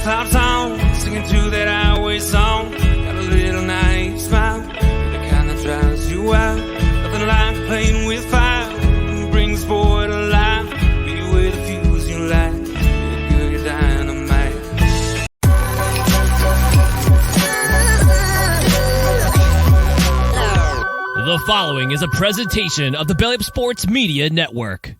clouds on, singing to that highway song. Got a little naive smile, the kind that drives you out. Nothing like playing with fire, brings boy to life. Beat you with a fuse you light, you're good, you're dynamite. The following is a presentation of the Belly Up Sports Media Network.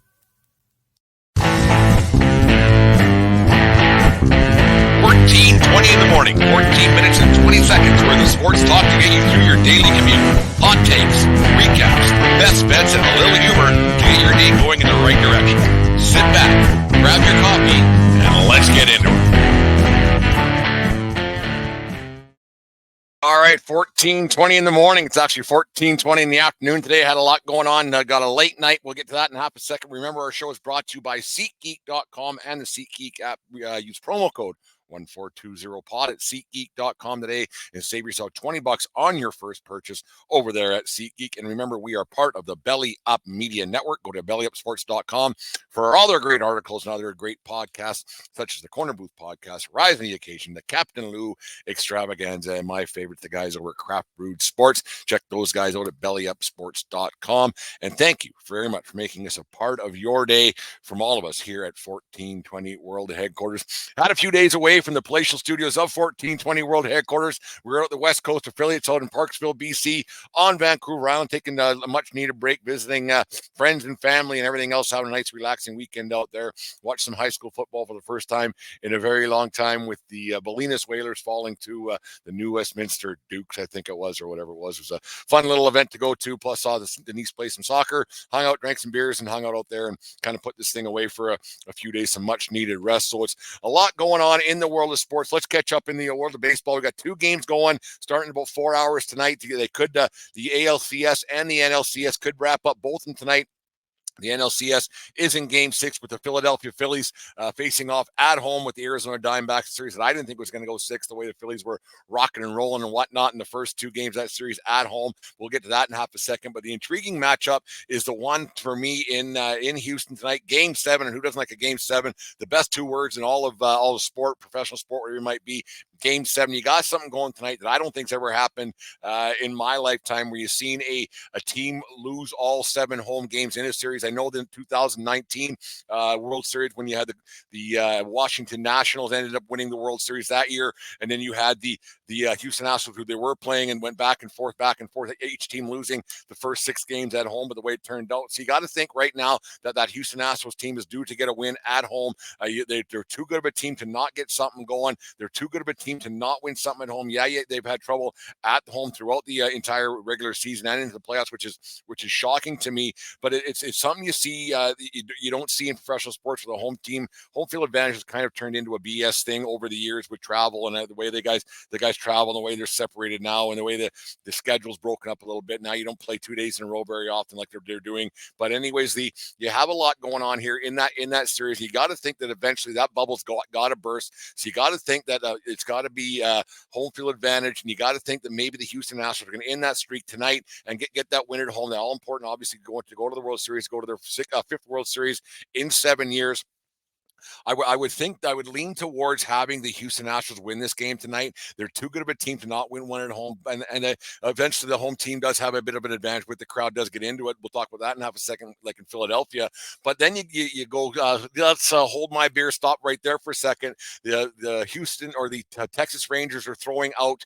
14:20 in the morning, 14 minutes and 20 seconds worth of sports talk to get you through your daily commute. Hot takes, recaps, best bets, and a little humor to get your day going in the right direction. Sit back, grab your coffee, and let's get into it. All right, 14:20 in the morning. It's actually 14:20 in the afternoon today. I had a lot going on. Got a late night. We'll get to that in half a second. Remember, our show is brought to you by SeatGeek.com and the SeatGeek app. Use promo code 1420pod at SeatGeek.com today and save yourself $20 on your first purchase over there at SeatGeek. And remember, we are part of the Belly Up Media Network. Go to bellyupsports.com for all their great articles and other great podcasts, such as the Corner Booth podcast, Rise on the Occasion, the Captain Lou Extravaganza, and my favorite, the guys over at Craft Brewed Sports. Check those guys out at bellyupsports.com. And thank you very much for making us a part of your day from all of us here at 1420 World Headquarters. Had a few days away from the palatial studios of 1420 World Headquarters. We're out the West Coast affiliates out in Parksville, BC, on Vancouver Island, taking a much-needed break, visiting friends and family and everything else, having a nice, relaxing weekend out there. Watched some high school football for the first time in a very long time with the Bolinas Whalers falling to the New Westminster Dukes, I think it was, or whatever it was. It was a fun little event to go to, plus saw the niece play some soccer, hung out, drank some beers, and hung out there and kind of put this thing away for a few days, some much-needed rest. So it's a lot going on in the world of sports. Let's catch up in the world of baseball. We got two games going starting in about 4 hours tonight. They could the ALCS and the NLCS could wrap up both of them tonight. The NLCS is in Game 6 with the Philadelphia Phillies facing off at home with the Arizona Diamondbacks, series that I didn't think was going to go 6 the way the Phillies were rocking and rolling and whatnot in the first two games of that series at home. We'll get to that in half a second. But the intriguing matchup is the one for me in Houston tonight, Game 7. And who doesn't like a Game 7? The best two words in all of sport, professional sport, wherever it might be. Game 7. You got something going tonight that I don't think's ever happened in my lifetime, where you've seen a team lose all 7 home games in a series. I know that in 2019 World Series, when you had the Washington Nationals ended up winning the World Series that year, and then you had the Houston Astros, who they were playing and went back and forth, each team losing the first 6 games at home, but the way it turned out. So you got to think right now that Houston Astros team is due to get a win at home. They're too good of a team to not get something going. They're too good of a team to not win something at home. Yeah, they've had trouble at home throughout the entire regular season and into the playoffs, which is shocking to me. But it's something you see you don't see in professional sports with a home field advantage has kind of turned into a BS thing over the years with travel and the way the guys travel and the way they're separated now and the way the schedule's broken up a little bit. Now you don't play 2 days in a row very often like they're doing. But anyways, you have a lot going on here in that series. You got to think that eventually that bubble's got to burst. So you got to think that it's got to be home field advantage, and you got to think that maybe the Houston Astros are going to end that streak tonight and get that win at home. They're all important, obviously, go to the World Series, go to their 5th World Series in 7 years. I would think I would lean towards having the Houston Astros win this game tonight. They're too good of a team to not win one at home. And eventually the home team does have a bit of an advantage with the crowd does get into it. We'll talk about that in half a second, like in Philadelphia. But then you go, let's hold my beer, stop right there for a second. The Houston or the Texas Rangers are throwing out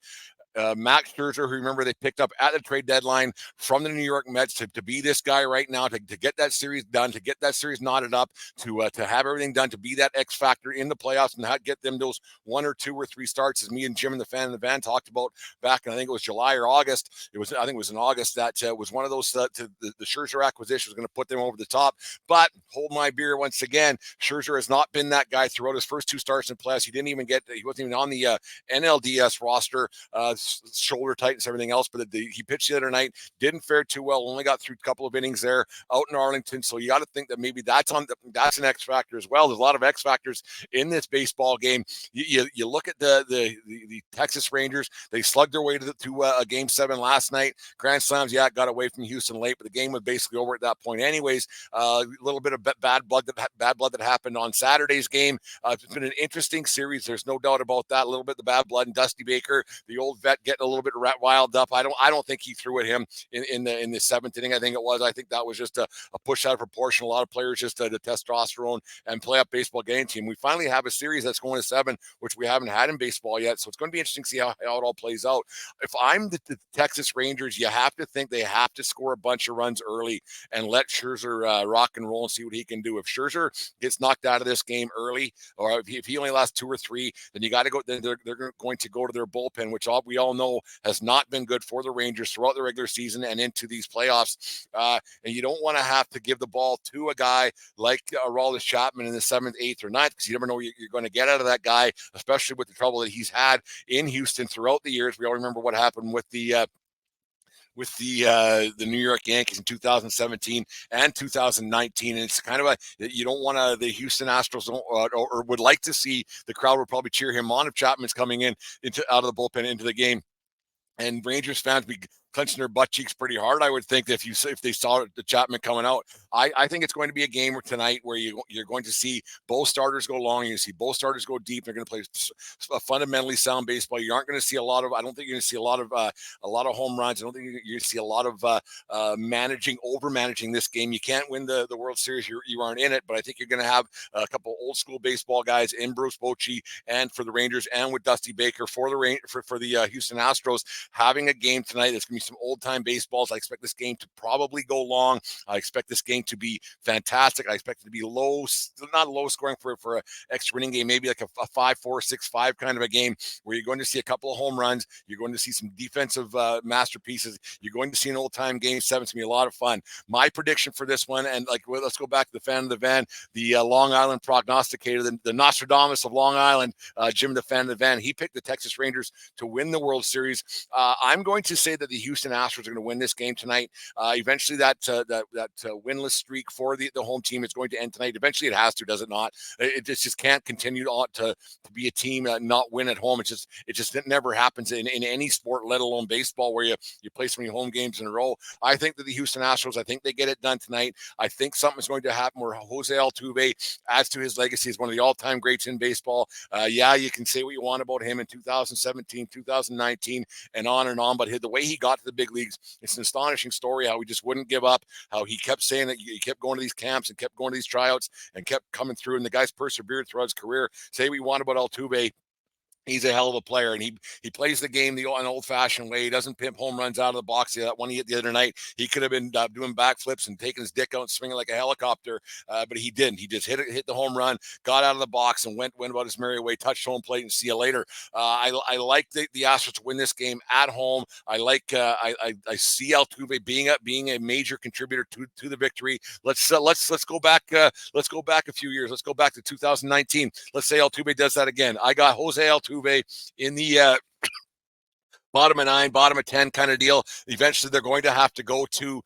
Max Scherzer, who remember they picked up at the trade deadline from the New York Mets to be this guy right now, to get that series done, to get that series knotted up, to have everything done, to be that X factor in the playoffs and get them those 1 or 2 or 3 starts, as me and Jim and the fan in the van talked about back in, I think it was July or August. I think it was in August that was one of those the Scherzer acquisition was going to put them over the top. But hold my beer once again, Scherzer has not been that guy throughout his first 2 starts in playoffs. He wasn't even on the NLDS roster. shoulder tightness, everything else. But he pitched the other night, didn't fare too well. Only got through a couple of innings there out in Arlington. So you got to think that maybe that's an X factor as well. There's a lot of X factors in this baseball game. You look at the Texas Rangers. They slugged their way to a Game 7 last night. Grand slams, got away from Houston late, but the game was basically over at that point anyways. A little bit of bad blood that happened on Saturday's game. It's been an interesting series. There's no doubt about that. A little bit of the bad blood, and Dusty Baker, the old vet, getting a little bit riled up. I don't think he threw at him in the seventh inning. I think it was. I think that was just a push out of proportion. A lot of players just the testosterone and play up baseball game team. We finally have a series that's going to 7, which we haven't had in baseball yet. So it's going to be interesting to see how it all plays out. If I'm the Texas Rangers, you have to think they have to score a bunch of runs early and let Scherzer rock and roll and see what he can do. If Scherzer gets knocked out of this game early, or if he only lasts 2 or 3, then you got to go. Then they're going to go to their bullpen, which we all know has not been good for the Rangers throughout the regular season and into these playoffs. And you don't want to have to give the ball to a guy like Aroldis Chapman in the 7th, 8th, or 9th, because you never know what you're going to get out of that guy, especially with the trouble that he's had in Houston throughout the years. We all remember what happened with the New York Yankees in 2017 and 2019, and it's kind of you don't want to. The Houston Astros don't, or would like to see the crowd would probably cheer him on if Chapman's coming out of the bullpen into the game, and Rangers fans be clenching their butt cheeks pretty hard. I would think that if they saw the Chapman coming out, I think it's going to be a game tonight where you're going to see both starters go long. You see both starters go deep. They're going to play a fundamentally sound baseball. You aren't going to see a lot of. I don't think you're going to see a lot of home runs. I don't think you're going to see a lot of over managing this game. You can't win the World Series. You aren't in it. But I think you're going to have a couple old school baseball guys in Bruce Bochy and for the Rangers, and with Dusty Baker for the Houston Astros, having a game tonight that's going to be some old time baseballs. I expect this game to probably go long. I expect this game to be fantastic. I expect it to be not low scoring for an extra inning game, maybe like a 5-4, 6-5 kind of a game where you're going to see a couple of home runs. You're going to see some defensive masterpieces. You're going to see an old time Game 7. It's going to be a lot of fun. My prediction for this one, and let's go back to the fan of the van, the Long Island prognosticator, the Nostradamus of Long Island, Jim the fan of the van. He picked the Texas Rangers to win the World Series. I'm going to say that the Houston Astros are going to win this game tonight. Eventually, that winless streak for the home team is going to end tonight. Eventually, it has to, does it not? It just can't continue to be a team not win at home. It just never happens in any sport, let alone baseball, where you play so many home games in a row. I think that the Houston Astros, I think they get it done tonight. I think something's going to happen where Jose Altuve adds to his legacy as one of the all-time greats in baseball. You can say what you want about him in 2017, 2019, and on, but the way he got to the big leagues, it's an astonishing story how he just wouldn't give up, how he kept saying that he kept going to these camps and kept going to these tryouts and kept coming through, and the guy's persevered throughout his career. Say what you want about Altuve, he's a hell of a player, and he plays the game an old-fashioned way. He doesn't pimp home runs out of the box. That one he hit the other night, he could have been doing backflips and taking his dick out and swinging like a helicopter, but he didn't. He just hit the home run, got out of the box, and went about his merry way, touched home plate, and see you later. I like the Astros to win this game at home. I see Altuve being a major contributor to the victory. Let's go back. Let's go back a few years. Let's go back to 2019. Let's say Altuve does that again. I got Jose Altuve in the bottom of 9, bottom of 10 kind of deal. Eventually, they're going to have to go to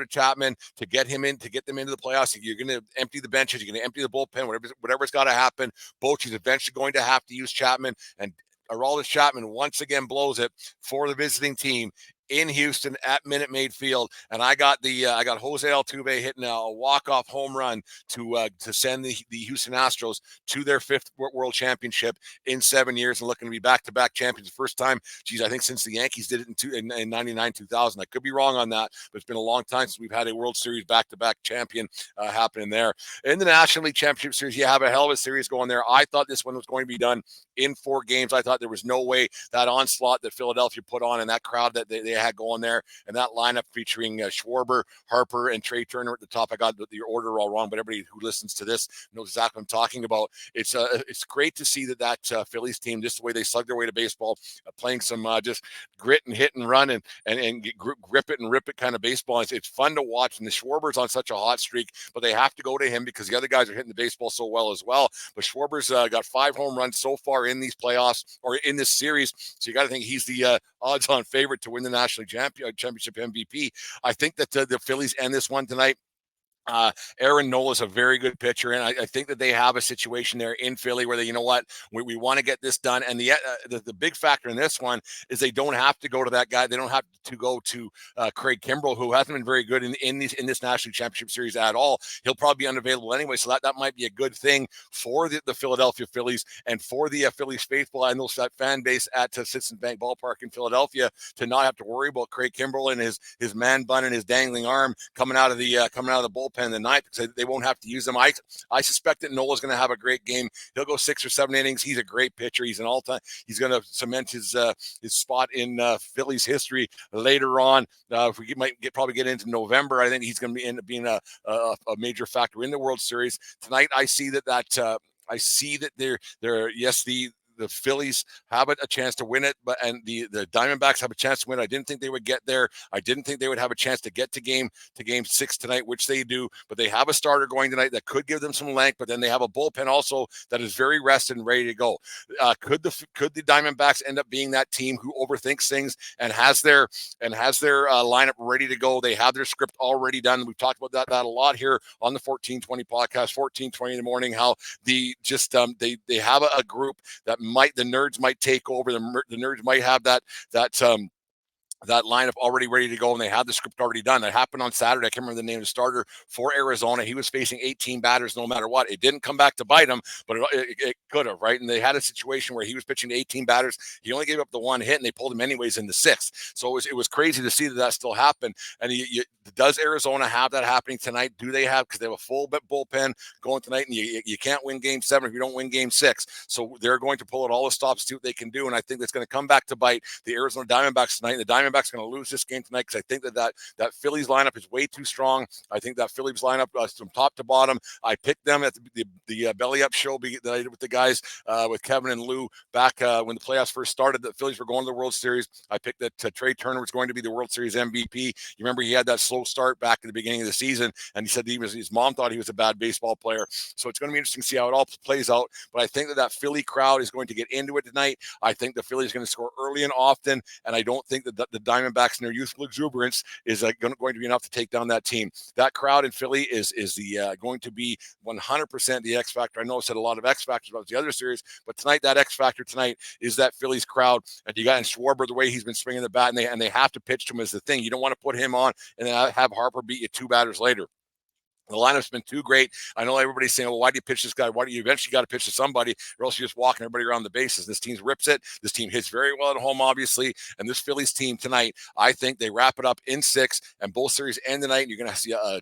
Chapman to get them into the playoffs. You're going to empty the benches. You're going to empty the bullpen. Whatever's got to happen. Bochy's eventually going to have to use Chapman, and Aroldis Chapman once again blows it for the visiting team in Houston at Minute Maid Field, and I got Jose Altuve hitting a walk-off home run to send the Houston Astros to their 5th World Championship in 7 years and looking to be back-to-back champions. The first time, I think since the Yankees did it in 99, 2000. I could be wrong on that, but it's been a long time since we've had a World Series back-to-back champion happening there. In the National League Championship Series, you have a hell of a series going there. I thought this one was going to be done in 4 games. I thought there was no way that onslaught that Philadelphia put on and that crowd that they had going there, and that lineup featuring Schwarber, Harper, and Trey Turner at the top. I got the order all wrong, but everybody who listens to this knows exactly what I'm talking about. It's great to see that Phillies team, just the way they slug their way to baseball, playing some just grit and hit and run and grip it and rip it kind of baseball. It's fun to watch, and the Schwarber's on such a hot streak, but they have to go to him because the other guys are hitting the baseball so well as well. But Schwarber's got 5 home runs so far in these playoffs or in this series, so you got to think he's the odds-on favorite to win the National Championship MVP. I think that the Phillies end this one tonight. Aaron Nola is a very good pitcher, and I think that they have a situation there in Philly where you know what, we want to get this done. And the big factor in this one is they don't have to go to that guy. They don't have to go to Craig Kimbrell, who hasn't been very good in this National Championship Series at all. He'll probably be unavailable anyway, so that might be a good thing for the Philadelphia Phillies and for the Phillies faithful and that fan base at Citizens Bank Ballpark in Philadelphia to not have to worry about Craig Kimbrell and his man bun and his dangling arm coming out of the bullpen in the ninth, because they won't have to use them. I suspect that Nola's going to have a great game. He'll go 6 or 7 innings. He's a great pitcher. He's an all-time. He's going to cement his spot in Phillies history later on. If we probably get into November, I think he's going to end up being a major factor in the World Series tonight. I see that they're yes, the Phillies have a chance to win it, and the Diamondbacks have a chance to win. I didn't think they would get there. I didn't think they would have a chance to get to game 6 tonight, which they do. But they have a starter going tonight that could give them some length. But then they have a bullpen also that is very rested and ready to go. Could the Diamondbacks end up being that team who overthinks things and has their lineup ready to go? They have their script already done. We've talked about that a lot here on the 1420 podcast, 1420 in the morning. How they have a group that the nerds might take over. The nerds might have that lineup already ready to go, and they had the script already done. That happened on Saturday. I can't remember the name of the starter for Arizona. He was facing 18 batters no matter what. It didn't come back to bite him, but it could have, right? And they had a situation where he was pitching to 18 batters. He only gave up the 1 hit, and they pulled him anyways in the 6th. So it was crazy to see that still happened. And does Arizona have that happening tonight? Do they have? Because they have a full bullpen going tonight, and you can't win game 7 if you don't win game 6. So they're going to pull out all the stops to see what they can do, and I think that's going to come back to bite the Arizona Diamondbacks tonight. The Diamondbacks going to lose this game tonight because I think that Phillies lineup is way too strong. I think that Phillies lineup from top to bottom. I picked them at the Belly Up show that I did with the guys with Kevin and Lou back when the playoffs first started. The Phillies were going to the World Series. I picked that Trey Turner was going to be the World Series MVP. You remember he had that slow start back at the beginning of the season, and he said his mom thought he was a bad baseball player. So it's going to be interesting to see how it all plays out. But I think that Philly crowd is going to get into it tonight. I think the Phillies are going to score early and often, and I don't think that the Diamondbacks and their youthful exuberance is going to be enough to take down that team. That crowd in Philly is going to be 100% the X factor. I know I said a lot of X factors about the other series, but tonight that X factor tonight is that Phillies crowd. And you got in Schwarber, the way he's been swinging the bat, and they have to pitch to him is the thing. You don't want to put him on and then have Harper beat you 2 batters later. The lineup's been too great. I know everybody's saying, well, why do you pitch this guy? Why do you eventually got to pitch to somebody, or else you're just walking everybody around the bases? This team rips it. This team hits very well at home, obviously. And this Phillies team tonight, I think they wrap it up in 6, and both series end tonight. And you're going to see a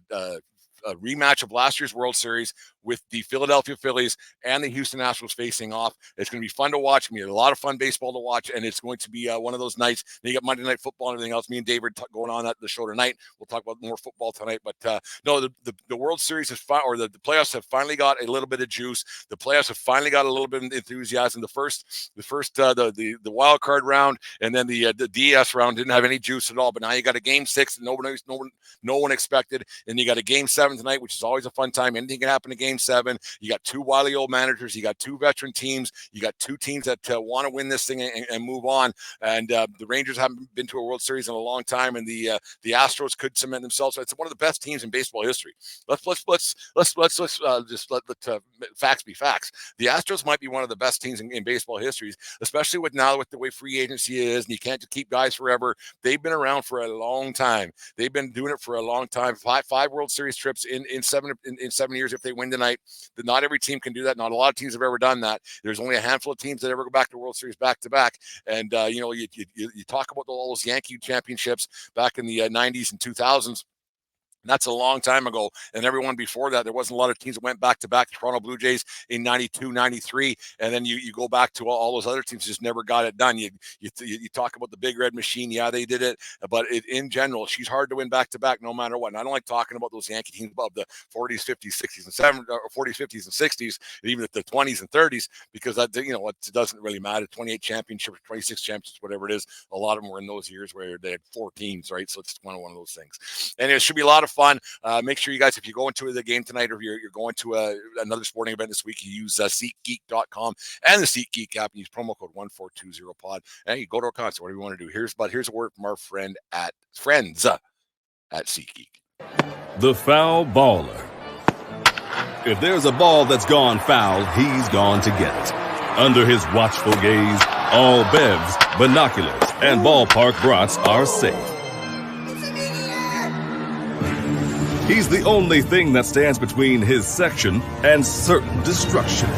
rematch of last year's World Series with the Philadelphia Phillies and the Houston Astros facing off. It's going to be fun to watch. It's going to be a lot of fun baseball to watch, and it's going to be one of those nights. Then you got Monday Night Football and everything else. Me and David going on at the show tonight. We'll talk about more football tonight. But no, the World Series is fun, or the playoffs have finally got a little bit of juice. The playoffs have finally got a little bit of enthusiasm. The wild card round, and then the DS round didn't have any juice at all. But now you got a game 6 that no one expected, and you got a game 7 tonight, which is always a fun time. Anything can happen in game 7. You got 2 wily old managers. You got 2 veteran teams. You got 2 teams that want to win this thing and move on. And the Rangers haven't been to a World Series in a long time, and the Astros could cement themselves. It's one of the best teams in baseball history. Let's just let the facts be facts. The Astros might be one of the best teams in baseball history, especially with the way free agency is, and you can't just keep guys forever. They've been around for a long time. They've been doing it for a long time. 5 World Series trips in 7 years if they win tonight. Not every team can do that. Not a lot of teams have ever done that. There's only a handful of teams that ever go back to World Series back to back. And you talk about all those Yankee championships back in the 90s and 2000s. That's a long time ago. And everyone before that, there wasn't a lot of teams that went back-to-back. Toronto Blue Jays in 92, 93. And then you go back to all those other teams just never got it done. You talk about the Big Red Machine. Yeah, they did it. But in general, she's hard to win back-to-back no matter what. And I don't like talking about those Yankee teams above the 40s, 50s, 60s, and 70s, or 40s, 50s, and 60s, and even the 20s and 30s, because that, it doesn't really matter. 28 championships, 26 championships, whatever it is. A lot of them were in those years where they had 4 teams, right? So it's one of those things. And it should be a lot of fun. Make sure you guys, if you go into the game tonight, or you're going to another sporting event this week, you use SeatGeek.com and the SeatGeek app, and use promo code 1420pod, and you go to our concert, whatever you want to do. Here's a word from our friends at SeatGeek. The foul baller. If there's a ball that's gone foul, he's gone to get it. Under his watchful gaze, all bevs, binoculars, and ballpark brats are safe. He's the only thing that stands between his section and certain destruction.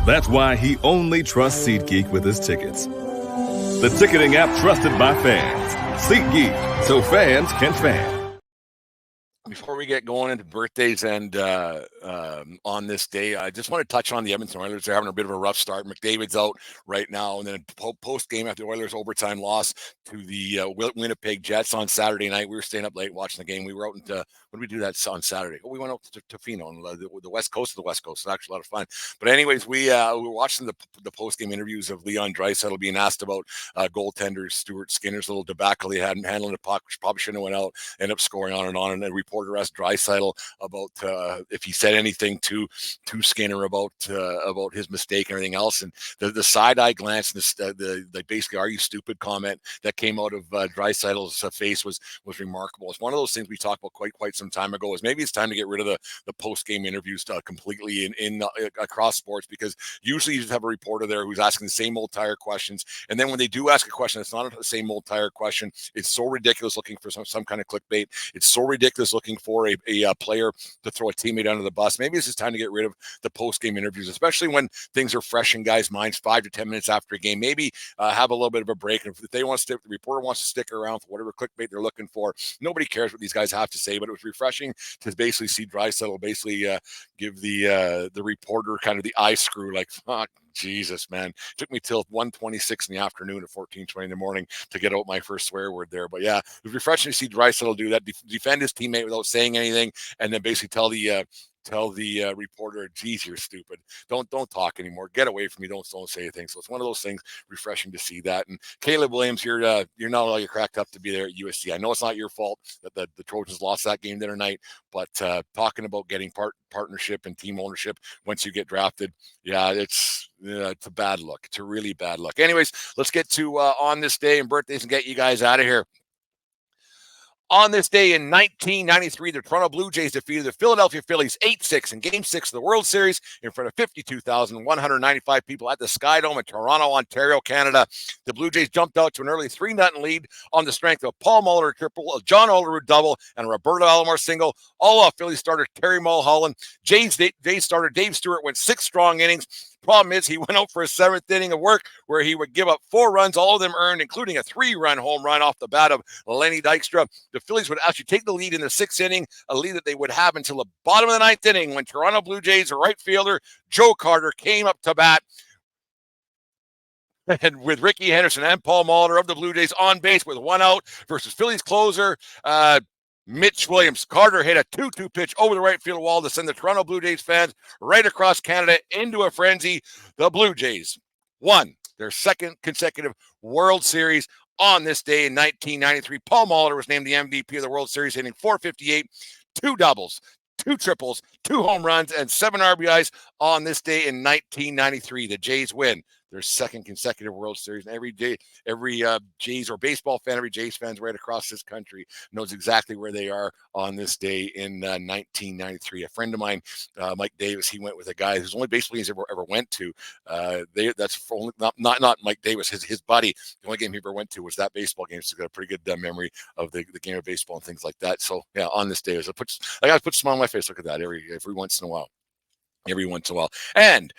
That's why he only trusts SeatGeek with his tickets. The ticketing app trusted by fans. SeatGeek, so fans can fan. Before we get going into birthdays and on this day, I just want to touch on the Edmonton Oilers. They're having a bit of a rough start. McDavid's out right now, and then post-game after the Oilers' overtime loss to the Winnipeg Jets on Saturday night. We were staying up late watching the game. We were out into, when did we do that on Saturday? We went out to Tofino, on the west coast of the West Coast. It's actually a lot of fun. But anyways, we were watching the post-game interviews of Leon Draisaitl being asked about goaltender Stuart Skinner's little debacle he had in handling the puck, which probably shouldn't have went out, ended up scoring on, and a reporter asked Draisaitl about if he said anything to Skinner about his mistake and everything else, and the side-eye glance and the basically "are you stupid" comment that came out of Draisaitl's face was remarkable. It's one of those things we talked about quite some time ago. Is maybe it's time to get rid of the post-game interviews completely in across sports, because usually you just have a reporter there who's asking the same old tire questions, and then when they do ask a question, it's not the same old tire question. It's so ridiculous looking for some kind of clickbait. It's so ridiculous looking for a player to throw a teammate under the bus. Maybe it's just time to get rid of the post-game interviews, especially when things are fresh in guys' minds 5 to 10 minutes after a game. Maybe have a little bit of a break. And if they want to stick, the reporter wants to stick around for whatever clickbait they're looking for. Nobody cares what these guys have to say, but it was refreshing to basically see Draisaitl basically give the reporter kind of the eye screw, like, fuck, Jesus, man. It took me till 1:26 in the afternoon at 14:20 in the morning to get out my first swear word there. But yeah, it was refreshing to see Draisaitl do that, defend his teammate without saying anything, and then basically tell the reporter, geez, you're stupid. Don't talk anymore. Get away from me. Don't say anything. So it's one of those things, refreshing to see that. And Caleb Williams, you're not all you cracked up to be there at USC. I know it's not your fault that the Trojans lost that game the other night, but talking about getting partnership and team ownership once you get drafted, yeah, it's a bad look. It's a really bad look. Anyways, let's get to on this day and birthdays and get you guys out of here. On this day in 1993, the Toronto Blue Jays defeated the Philadelphia Phillies 8-6 in Game 6 of the World Series in front of 52,195 people at the Sky Dome in Toronto, Ontario, Canada. The Blue Jays jumped out to an early 3-0 lead on the strength of a Paul Molitor triple, a John Olerud double, and a Roberto Alomar single. All off Phillies starter Terry Mulholland. Jays starter Dave Stewart went 6 strong innings. Problem is, he went out for a 7th inning of work where he would give up 4 runs, all of them earned, including a 3-run home run off the bat of Lenny Dykstra. The Phillies would actually take the lead in the 6th inning, a lead that they would have until the bottom of the 9th inning when Toronto Blue Jays right fielder Joe Carter came up to bat. And with Ricky Henderson and Paul Molitor of the Blue Jays on base with 1 out versus Phillies closer Mitch Williams. Carter hit a 2-2 pitch over the right field wall to send the Toronto Blue Jays fans right across Canada into a frenzy. The Blue Jays won their 2nd consecutive World Series on this day in 1993. Paul Molitor was named the MVP of the World Series, hitting .458, 2 doubles, 2 triples, 2 home runs, and 7 RBIs on this day in 1993. The Jays win their 2nd consecutive World Series. And every Jays or baseball fan, every Jays fans right across this country knows exactly where they are on this day in 1993. A friend of mine, Mike Davis, he went with a guy whose only baseball games ever went to. That's only, not Mike Davis, his buddy. The only game he ever went to was that baseball game. So he's got a pretty good memory of the game of baseball and things like that. So yeah, on this day, I got to put a smile on my face. Look at that every once in a while. Every once in a while. And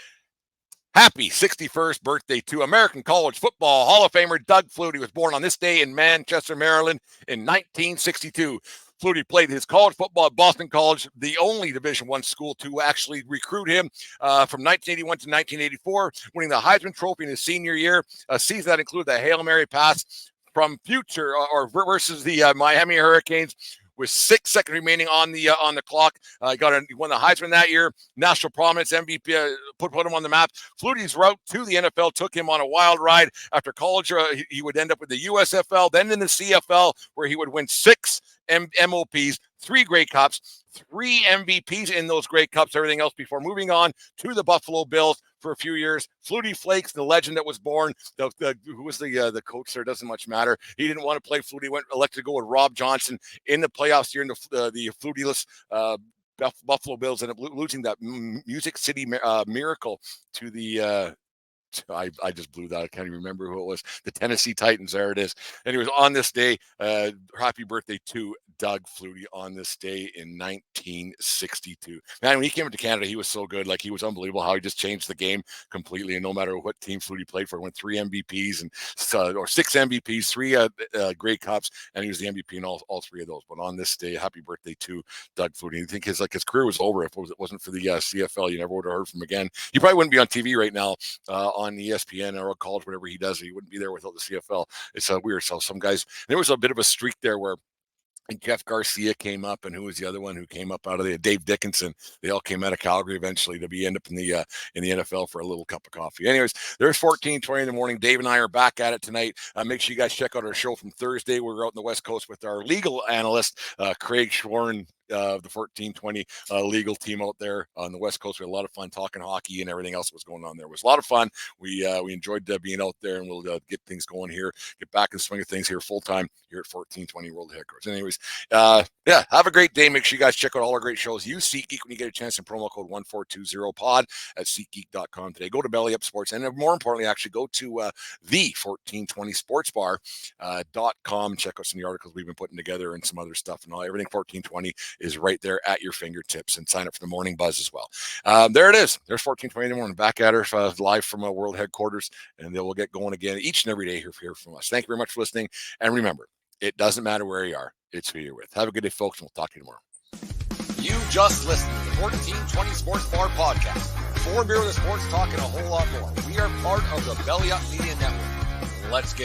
happy 61st birthday to American College Football Hall of Famer Doug Flutie. He was born on this day in Manchester, Maryland in 1962. Flutie played his college football at Boston College, the only Division I school to actually recruit him from 1981 to 1984, winning the Heisman Trophy in his senior year, a season that included the Hail Mary pass from future or versus the Miami Hurricanes with 6 seconds remaining on the clock. He won the Heisman that year. National prominence, MVP, put him on the map. Flutie's route to the NFL took him on a wild ride. After college, he would end up with the USFL, then in the CFL, where he would win 6 MOPs, 3 Grey Cups, 3 MVPs in those Grey Cups, everything else before moving on to the Buffalo Bills for a few years. Flutie Flakes, the legend that was born, who was the coach there, doesn't much matter. He didn't want to play Flutie, elected to go with Rob Johnson in the playoffs during the Flutie-less Buffalo Bills, and losing that Music City miracle to the I just blew that. I can't even remember who it was. The Tennessee Titans. There it is. Anyways, on this day, happy birthday to Doug Flutie on this day in 1962. Man, when he came into Canada, he was so good. Like, he was unbelievable how he just changed the game completely. And no matter what team Flutie played for, won 3 MVPs or 6 MVPs, 3 Grey Cups, and he was the MVP in all 3 of those. But on this day, happy birthday to Doug Flutie. I think his career was over. If it wasn't for the CFL, you never would have heard from him again. He probably wouldn't be on TV right now on ESPN or college, whatever he does. He wouldn't be there without the CFL. It's weird. So some guys, there was a bit of a streak there where Jeff Garcia came up, and who was the other one who came up out of Dave Dickinson. They all came out of Calgary eventually to end up in the NFL for a little cup of coffee. Anyways, there's 14:20 in the morning. Dave and I are back at it tonight. Make sure you guys check out our show from Thursday. We're out in the West Coast with our legal analyst, Craig Schwarn, the 1420 legal team out there on the West Coast. We had a lot of fun talking hockey and everything else that was going on there. It was a lot of fun. We enjoyed being out there, and we'll get things going here, get back in the swing of things here full time here at 1420 World Headquarters. Anyways, yeah, have a great day. Make sure you guys check out all our great shows. Use SeatGeek when you get a chance, and promo code 1420pod at SeatGeek.com today. Go to Belly Up Sports, and more importantly, actually go to the 1420sportsbar.com. Check out some of the articles we've been putting together and some other stuff and all. Everything 1420 is right there at your fingertips, and sign up for the morning buzz as well. There it is. There's 14:20 in the morning. Back at her live from World Headquarters, and then we'll get going again each and every day here from us. Thank you very much for listening, and remember, it doesn't matter where you are, it's who you're with. Have a good day, folks, and we'll talk to you tomorrow. You just listened to the 1420 Sports Bar Podcast. 4 beer with the sports talk and a whole lot more. We are part of the Belly Up Media Network. Let's get